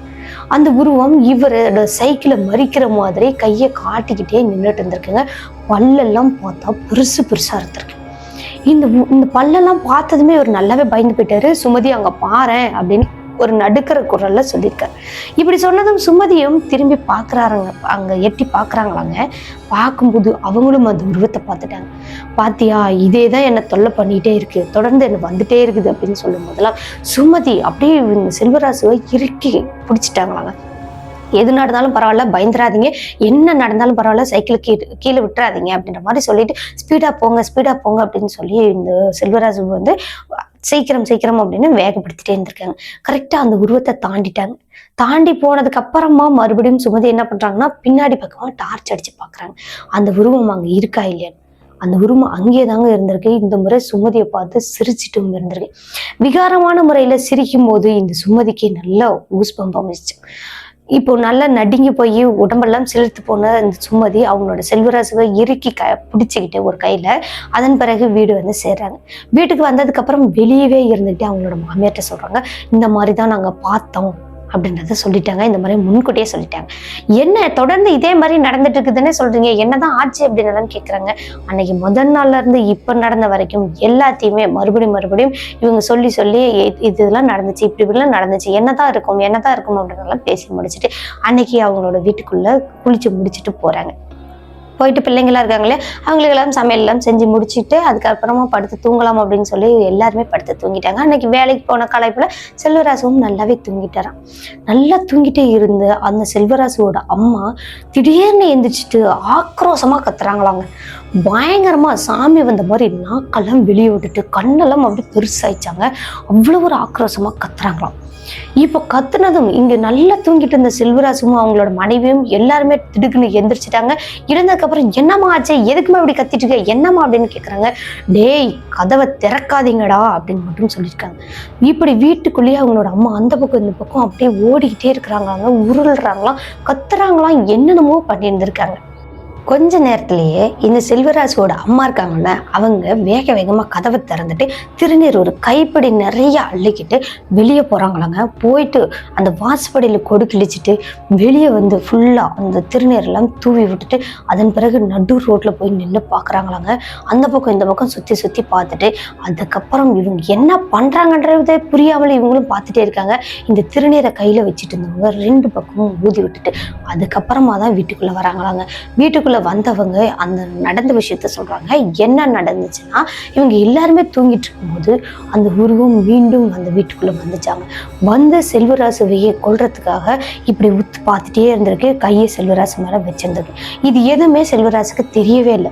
அந்த உருவம் இவரோட சைக்கிளை மறிக்கிற மாதிரி கையை காட்டிக்கிட்டே நின்றுட்டு இருந்திருக்குங்க. பல்லெல்லாம் பார்த்தா பெருசா இருந்திருக்கு. இந்த பல்லெல்லாம் பார்த்ததுமே இவர் நல்லாவே பயந்து போயிட்டாரு. சுமதி அங்க பாரேன் அப்படின்னு ஒரு நடுக்கிற குரல்ல சொல்லியிருக்காரு. இப்படி சொன்னதும் சுமதியும் திரும்பி பாக்குறாருங்க. அங்க எட்டி பாக்குறாங்களாங்க. பார்க்கும்போது அவங்களும் அந்த உருவத்தை பார்த்துட்டாங்க. பாத்தியா, இதேதான் என்னை தொல்லை பண்ணிட்டே இருக்கு, தொடர்ந்து என்ன வந்துட்டே இருக்குது அப்படின்னு சொல்லும் போதெல்லாம் சுமதி அப்படியே செல்வராசுவை இறுக்கி பிடிச்சிட்டாங்களாங்க. எது நடந்தாலும் பரவாயில்ல, பயந்துராதீங்க, என்ன நடந்தாலும் பரவாயில்ல, சைக்கிள் கீழே விட்டுறாதீங்க அப்படின்ற மாதிரி சொல்லிட்டு ஸ்பீடா போங்க அப்படின்னு சொல்லி இந்த செல்வராசு வந்து சீக்கிரம் அப்படின்னு வேகப்படுத்திட்டே இருந்திருக்காங்க. கரெக்டா அந்த உருவத்தை தாண்டிட்டாங்க. தாண்டி போனதுக்கு அப்புறமா மறுபடியும் சுமதி என்ன பண்றாங்கன்னா, பின்னாடி பக்கமா டார்ச் அடிச்சு பாக்குறாங்க. அந்த உருவம் அங்க இருக்கா இல்லையான்னு. அந்த உருவம் அங்கேயே தாங்க இருந்திருக்கு. இந்த முறை சுமதியை பார்த்து சிரிச்சுட்டும் இருந்திருக்கு. விகாரமான முறையில சிரிக்கும் போது இந்த சுமதிக்கு நல்லா ஊஸ்பம்பம் அமைச்சு. இப்போ நல்லா நடுங்கி போய் உடம்பெல்லாம் சிலிர்த்து போன இந்த சுமதி அவங்களோட செல்வராசுவை இறுக்கி பிடிச்சிக்கிட்டு ஒரு கையில அதன் பிறகு வீடு வந்து சேர்றாங்க. வீட்டுக்கு வந்ததுக்கு அப்புறம் வெளியவே இருந்துட்டு அவங்களோட மாமியார்ட்ட சொல்றாங்க, இந்த மாதிரிதான் நாங்க பார்த்தோம் அப்படின்றத சொல்லிட்டாங்க. இந்த மாதிரி முன்கூட்டியே சொல்லிட்டாங்க. என்ன தொடர்ந்து இதே மாதிரி நடந்துட்டு இருக்குதுன்னு சொல்றீங்க, என்னதான் ஆச்சு அப்படின்னு கேட்குறாங்க. அன்னைக்கு முதல் நாள்ல இருந்து இப்ப நடந்த வரைக்கும் எல்லாத்தையுமே மறுபடியும் இவங்க சொல்லி இதெல்லாம் நடந்துச்சு, இப்படிலாம் நடந்துச்சு, என்னதான் இருக்கும் அப்படின்னு பேசி முடிச்சுட்டு அன்னைக்கு அவங்களோட வீட்டுக்குள்ள குளிச்சு முடிச்சுட்டு போறாங்க. போயிட்டு பிள்ளைங்களா இருக்காங்களே அவங்களுக்கெல்லாம் சமையல் எல்லாம் செஞ்சு முடிச்சுட்டு அதுக்கப்புறமா படுத்து தூங்கலாம் அப்படின்னு சொல்லி எல்லாருமே படுத்து தூங்கிட்டாங்க. அன்னைக்கு வேலைக்கு போன களைப்புல செல்வராசுவும் நல்லாவே தூங்கிட்டாராம். நல்லா தூங்கிட்டே இருந்து அந்த செல்வராசுவோட அம்மா திடீர்னு எந்திரிச்சிட்டு ஆக்ரோஷமா கத்துறாங்களாங்க. பயங்கரமா சாமி வந்த மாதிரி நாக்கெல்லாம் வெளியே விட்டுட்டு கண்ணெல்லாம் அப்படி பெருசாயிச்சாங்க. அவ்வளவு ஒரு ஆக்ரோஷமா கத்துறாங்களாம். இப்ப கத்துனதும் இங்க நல்லா தூங்கிட்டு இருந்த செல்வராசும் அவங்களோட மனைவியும் எல்லாருமே திடுக்குன்னு எந்திரிச்சிட்டாங்க. இருந்ததுக்கு அப்புறம் என்னம்மா ஆச்சு, எதுக்குமா இப்படி கத்திட்டு இருக்க, என்னம்மா அப்படின்னு கேக்குறாங்க. டேய் கதவை திறக்காதீங்கடா அப்படின்னு மட்டும் சொல்லியிருக்காங்க. இப்படி வீட்டுக்குள்ளேயே அவங்களோட அம்மா அந்த பக்கம் இந்த பக்கம் அப்படியே ஓடிக்கிட்டே இருக்கிறாங்களாங்க, உருள்றாங்களாம், கத்துறாங்களாம், என்னென்னமோ பண்ணி இருந்திருக்காங்க. கொஞ்ச நேரத்திலேயே இந்த செல்வராசுவோட அம்மா இருக்காங்கல்ல, அவங்க வேகமா கதவை திறந்துட்டு திருநீர் ஒரு கைப்படி நிறைய அள்ளிக்கிட்டு வெளியே போறாங்களாங்க. போயிட்டு அந்த வாசப்படியில கொடு கிழிச்சிட்டு வெளியே வந்து ஃபுல்லா அந்த திருநீர் எல்லாம் தூவி விட்டுட்டு அதன் பிறகு நடு ரோட்ல போய் நின்று பாக்குறாங்களாங்க. அந்த பக்கம் இந்த பக்கம் சுத்தி பார்த்துட்டு அதுக்கப்புறம் இவங்க என்ன பண்றாங்கன்றதே புரியாமல் இவங்களும் பார்த்துட்டே இருக்காங்க. இந்த திருநீரை கையில வச்சுட்டு இருந்தவங்க 2 பக்கமும் ஊதி விட்டுட்டு அதுக்கப்புறமா தான் வீட்டுக்குள்ள வராங்களாங்க. வீட்டுக்குள்ள வீட்டுக்குள்ள வந்தவங்க அந்த நடந்த விஷயத்த சொல்றாங்க. என்ன நடந்துச்சுன்னா, இவங்க எல்லாருமே தூங்கிட்டு இருக்கும்போது அந்த உருவம் மீண்டும் அந்த வீட்டுக்குள்ள வந்துச்சாங்க. வந்து செல்வராசுவையே கொல்றதுக்காக இப்படி உத்து பார்த்துட்டே இருந்திருக்கு. கையை செல்வராசு மேல வச்சிருந்திருக்கு. இது எதுவுமே செல்வராசுக்கு தெரியவே இல்லை.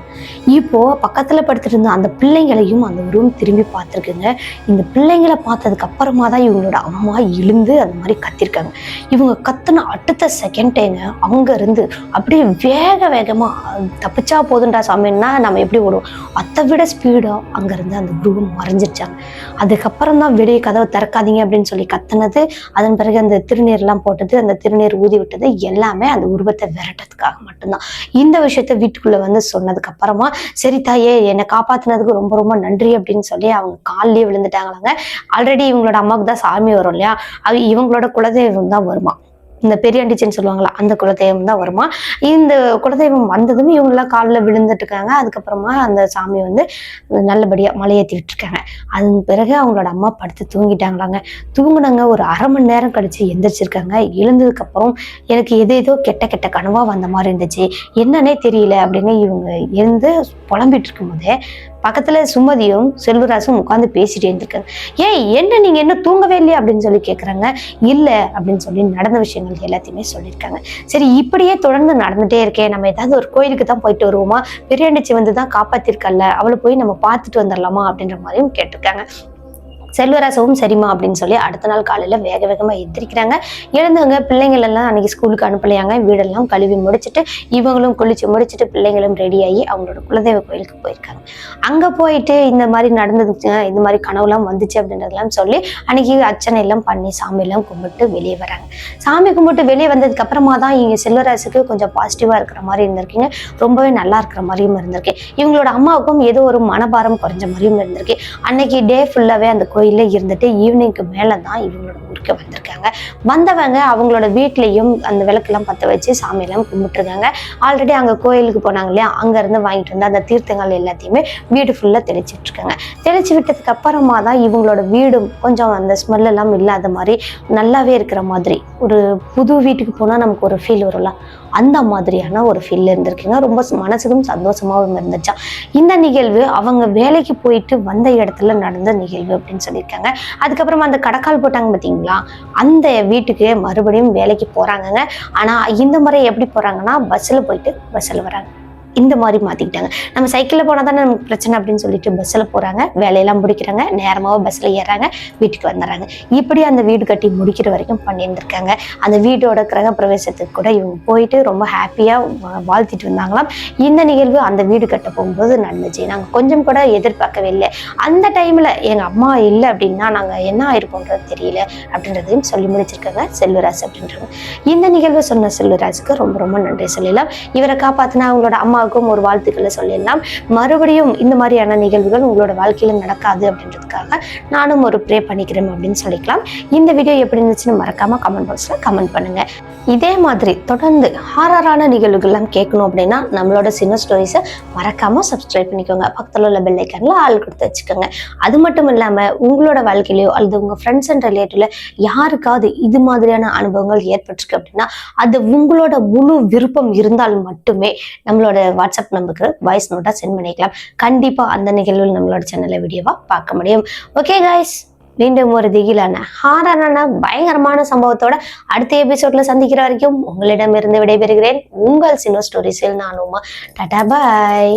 இப்போ பக்கத்துல படுத்துட்டு இருந்த அந்த பிள்ளைங்களையும் அந்த உருவம் திரும்பி பார்த்துருக்குங்க. இந்த பிள்ளைங்களை பார்த்ததுக்கு அப்புறமா தான் இவங்களோட அம்மா எழுந்து அந்த மாதிரி கத்திருக்காங்க. இவங்க கத்துன அடுத்த செகண்டேங்க அங்க இருந்து அப்படியே வேகமா தப்பிச்சா போதுண்டா சாமின்னா நம்ம எப்படி ஓடுவோம், அதை விட ஸ்பீடா அங்க இருந்து அந்த உருவம் மறைஞ்சிருச்சாங்க. அதுக்கப்புறம் தான் வெளியே கதவை திறக்காதீங்க அப்படின்னு சொல்லி கத்துனது, அதன் பிறகு அந்த திருநீர் எல்லாம் போட்டது, அந்த திருநீர் ஊதி விட்டது எல்லாமே அந்த உருவத்தை விரட்டதுக்காக மட்டும்தான். இந்த விஷயத்த வீட்டுக்குள்ள வந்து சொன்னதுக்கு அப்புறமா சரி தாயே என்னை காப்பாத்தினதுக்கு ரொம்ப ரொம்ப நன்றி அப்படின்னு சொல்லி அவங்க காலிலேயே விழுந்துட்டாங்களாங்க. ஆல்ரெடி இவங்களோட அம்மாவுக்கு தான் சாமி வரும் இல்லையா, அது இவங்களோட குலதெய்வம் தான் வருமா. இந்த பெரியாண்டிச்சின்னு சொல்லுவாங்களா, அந்த குலதெய்வம் தான் வருமா. இந்த குலதெய்வம் வந்ததும் இவங்கெல்லாம் காலில் விழுந்துட்டு இருக்காங்க. அதுக்கப்புறமா அந்த சாமி வந்து நல்லபடியா மலையேற்றி விட்டுருக்காங்க. அதன் பிறகு அவங்களோட அம்மா படுத்து தூங்கிட்டாங்களாங்க. தூங்குனாங்க. ஒரு அரை மணி நேரம் கழிச்சு எந்திரிச்சிருக்காங்க. எழுந்ததுக்கு அப்புறம் எனக்கு ஏதோ கெட்ட கனவா வந்த மாதிரி இருந்துச்சு, என்னன்னே தெரியல அப்படின்னு இவங்க எழுந்து புலம்பிட்டு இருக்கும் போதே பக்கத்துல சுமதியும் செல்வராசும் உட்காந்து பேசிட்டு இருந்திருக்காங்க. ஏய் என்ன நீங்க என்ன தூங்கவே இல்லையா அப்படின்னு சொல்லி கேக்குறாங்க. இல்ல அப்படின்னு சொல்லி நடந்த விஷயங்கள் எல்லாத்தையுமே சொல்லியிருக்காங்க. சரி இப்படியே தொடர்ந்து நடந்துட்டே இருக்கேன், நம்ம ஏதாவது ஒரு கோயிலுக்கு தான் போயிட்டு வருவோமா, பெரியாண்டிச்சி வந்து தான் காப்பாத்திருக்கல்ல, அவளை போய் நம்ம பார்த்துட்டு வந்துடலாமா அப்படின்ற மாதிரியும் கேட்டிருக்காங்க. செல்வராசவும் சரிம்மா அப்படின்னு சொல்லி அடுத்த நாள் காலையில வேகமா எந்திரிக்கிறாங்க. எழுந்தவங்க பிள்ளைங்கள் எல்லாம் அன்னைக்கு ஸ்கூலுக்கு அனுப்பலையாங்க. வீடெல்லாம் கழுவி முடிச்சுட்டு இவங்களும் குளிச்சு முடிச்சுட்டு பிள்ளைங்களும் ரெடி ஆகி அவங்களோட குலதெய்வ கோயிலுக்கு போயிருக்காங்க. அங்க போயிட்டு இந்த மாதிரி நடந்துச்சு, இந்த மாதிரி கனவுலாம் வந்துச்சு அப்படின்றதெல்லாம் சொல்லி அன்னைக்கு அர்ச்சனை எல்லாம் பண்ணி சாமி எல்லாம் கும்பிட்டு வெளியே வராங்க. சாமி கும்பிட்டு வெளியே வந்ததுக்கு அப்புறமா தான் இங்க செல்வராசுக்கு கொஞ்சம் பாசிட்டிவா இருக்கிற மாதிரி இருந்திருக்கீங்க, ரொம்பவே நல்லா இருக்கிற மாதிரியும் இருந்திருக்கு. இவங்களோட அம்மாவுக்கும் ஏதோ ஒரு மனபாரம் குறைஞ்ச மாதிரியும் இருந்திருக்கு. அன்னைக்கு டே ஃபுல்லாவே அந்த கோயில்ல இருந்துட்டு ஈவினிங்க்கு மேலதான் இவங்களோட ஊருக்கு வந்திருக்காங்க. வந்தவங்க அவங்களோட வீட்லயும் அந்த விளக்கெல்லாம் பற்ற வச்சு சாமியெல்லாம் கும்பிட்டுருக்காங்க. ஆல்ரெடி அங்க கோயிலுக்கு போனாங்க இல்லையா, அங்க இருந்து வாங்கிட்டு வந்து அந்த தீர்த்தங்கள் எல்லாத்தையுமே வீடு ஃபுல்லா தெளிச்சிட்டு இருக்காங்க. தெளிச்சு விட்டதுக்கு அப்புறமா தான் இவங்களோட வீடும் கொஞ்சம் அந்த ஸ்மெல் எல்லாம் இல்லாத மாதிரி நல்லாவே இருக்கிற மாதிரி, ஒரு புது வீட்டுக்கு போனா நமக்கு ஒரு ஃபீல் வரும்ல, அந்த மாதிரியான ஒரு ஃபீல் இருந்திருக்குங்க. ரொம்ப மனசுக்கும் சந்தோஷமாகவும் இருந்துச்சா. இந்த நிகழ்வு அவங்க வேலைக்கு போயிட்டு வந்த இடத்துல நடந்த நிகழ்வு அப்படின்னு சொல்லியிருக்காங்க. அதுக்கப்புறமா அந்த கடக்கால் போட்டாங்க பார்த்தீங்களா, அந்த வீட்டுக்கு மறுபடியும் வேலைக்கு போறாங்கங்க. ஆனா இந்த முறை எப்படி போறாங்கன்னா பஸ்ஸில் போயிட்டு பஸ்ஸில் வராங்க. இந்த மாதிரி மாத்திக்கிட்டாங்க. நம்ம சைக்கிளில் போனால் தானே நமக்கு பிரச்சனை அப்படின்னு சொல்லிட்டு பஸ்ஸில் போறாங்க, வேலையெல்லாம் முடிக்கிறாங்க, நேரமாக பஸ்ஸில் ஏறாங்க, வீட்டுக்கு வந்துடுறாங்க. இப்படி அந்த வீடு கட்டி முடிக்கிற வரைக்கும் பண்ணியிருந்திருக்காங்க. அந்த வீட்டோட கிரக பிரவேசத்துக்கு கூட இவங்க போயிட்டு ரொம்ப ஹாப்பியாக வாழ்த்திட்டு வந்தாங்களாம். இந்த நிகழ்வு அந்த வீடு கட்ட போகும்போது நடந்துச்சு. நாங்கள் கொஞ்சம் கூட எதிர்பார்க்கவே இல்லை. அந்த டைமில் எங்கள் அம்மா இல்லை அப்படின்னா நாங்கள் என்ன ஆயிருக்கோன்றது தெரியல அப்படின்றதையும் சொல்லி முடிச்சிருக்காங்க செல்வராஜ் அப்படின்றாங்க. இந்த நிகழ்வு சொன்ன செல்வராஜுக்கு ரொம்ப ரொம்ப நன்றி சொல்லலாம். இவரை காப்பாற்றினா அவங்களோட அம்மா ஒரு வாழ்த்துக்களை சொல்லலாம். மறுபடியும் இந்த மாதிரியான நிகழ்வுகள் உங்களோட வாழ்க்கையில நடக்காது அப்படின்றதுக்காக நானும் ஒரு ப்ரே பண்ணிக்கிறேன் அப்படின்னு சொல்லிக்கலாம். இந்த வீடியோ எப்படி இருந்துச்சுன்னு மறக்காம கமெண்ட் பாக்ஸ்ல கமெண்ட் பண்ணுங்க. இதே மாதிரி தொடர்ந்து ஹாரரான நிகழ்வுகள் எல்லாம் கேட்கணும் அப்படின்னா நம்மளோட சின்ன ஸ்டோரிஸை மறக்காம சப்ஸ்கிரைப் பண்ணிக்கோங்க. பக்கத்துல உள்ள பெல் ஐக்கான்ல ஆள் கொடுத்து வச்சுக்கோங்க. அது மட்டும் இல்லாம உங்களோட வாழ்க்கையிலயோ அல்லது உங்க ஃப்ரெண்ட்ஸ் அண்ட் ரிலேட்டிவ்ல யாருக்காவது இது மாதிரியான அனுபவங்கள் ஏற்பட்டிருக்கு அப்படின்னா அது உங்களோட முழு விருப்பம் இருந்தால் மட்டுமே நம்மளோட வாட்ஸ்அப் நம்பருக்கு வாய்ஸ் நோட்டா சென்ட் பண்ணிக்கலாம். கண்டிப்பா அந்த நிகழ்வில் நம்மளோட சேனல்ல வீடியோவா பார்க்க முடியும். ஓகே கைஸ், மீண்டும் ஒரு திகிலான ஹாரரான பயங்கரமான சம்பவத்தோட அடுத்த எபிசோட்ல சந்திக்கிற வரைக்கும் உங்களிடமிருந்து விடைபெறுகிறேன். உங்கள் சினோ ஸ்டோரிஸில் நான் உமா. டாடா பாய்.